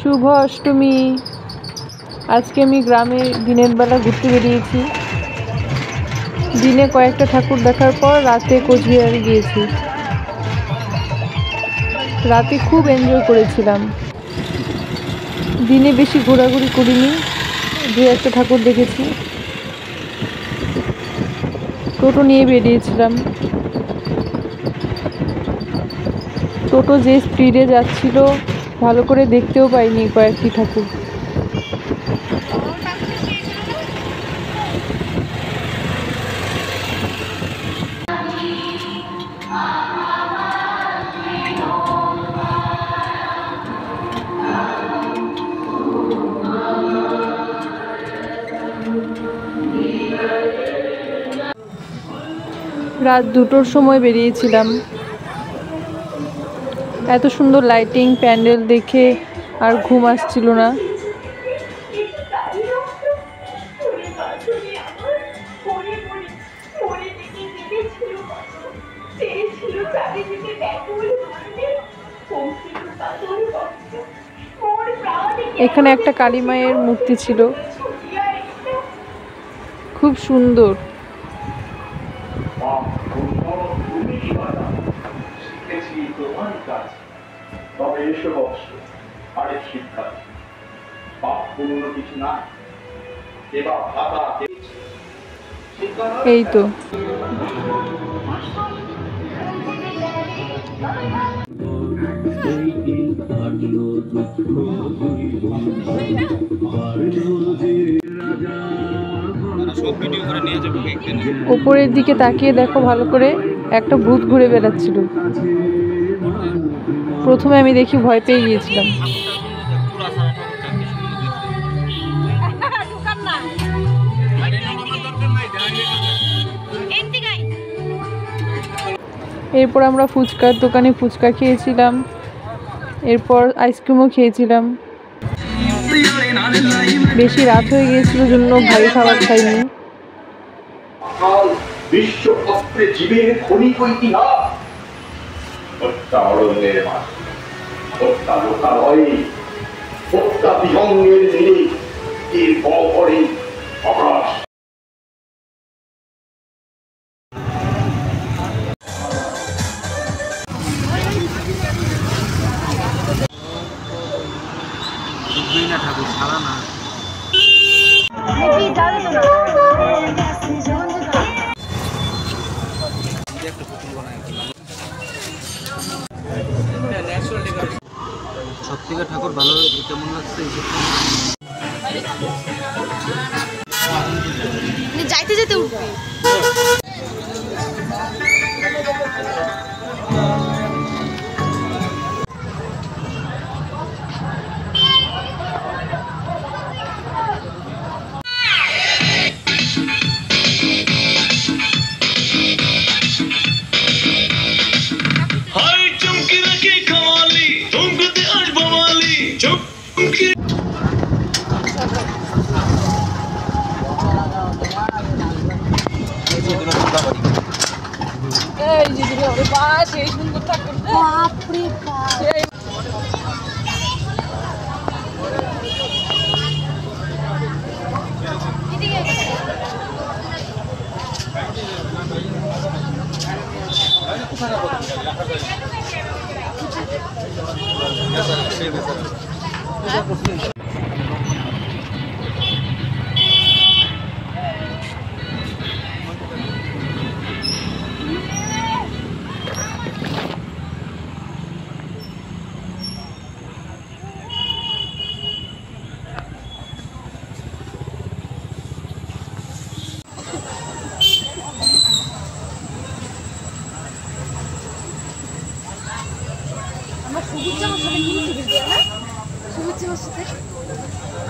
শুভ অষ্টমী। আজকে আমি গ্রামে দিনের বেলা ঘুরতে বেরিয়েছি। দিনে কয়েকটা ঠাকুর দেখার পর রাতে কোচবিহারে গিয়েছি। রাতে খুব এনজয় করেছিলাম। দিনে বেশি ঘোরাঘুরি করিনি, দু একটা ঠাকুর দেখেছি। টোটো নিয়ে বেরিয়েছিলাম। টোটো যে স্পিডে যাচ্ছিল ভালো করে দেখতেও পাইনি কয়েকটি ঠাকুর। রাত 2টোর সময় বেরিয়েছিলাম। এত সুন্দর লাইটিং প্যান্ডেল দেখে আর ঘুম আসছিল না। এখানে একটা কালী মায়ের মূর্তি ছিল, খুব সুন্দর। এই তো উপরের দিকে তাকিয়ে দেখো ভালো করে, একটা ভূত ঘুরে বেড়াচ্ছিল। প্রথমে আমি দেখি ভয় পেয়ে গিয়েছিলাম। এরপর আমরা ফুচকার দোকানে ফুচকা খেয়েছিলাম, এরপর আইসক্রিমও খেয়েছিলাম। বেশি রাত হয়ে গিয়েছিল জন্য ভারী খাবার খাইনি। বিশ্বপত্রে জীবের ক্ষণিক ইতিহাস, হত্যা অরণ্যের মাঝ, হত্যা লোকালয়ে, হত্যা বিহঙ্গের নীলে, এর গহ্বরে আকাশ। ঠাকুর সারা না সত্যিকার ঠাকুর ভালো কেমন লাগছে যাইতে যেতে উঠবে।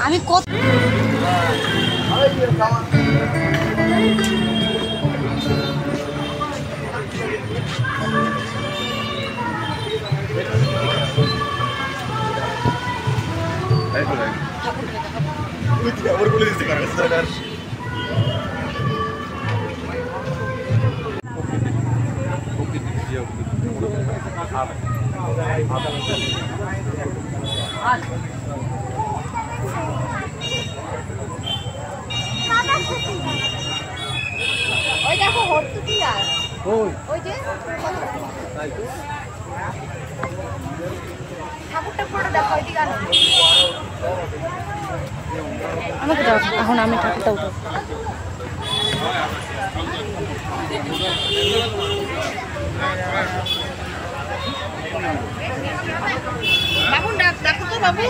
আমি কত ঠাকুরটা পুরো দেখো এদিকে আনো। আমাকে দাও এখন আমি ঠাকুরটা উঠো। বাবু ডাকো তো বাবু।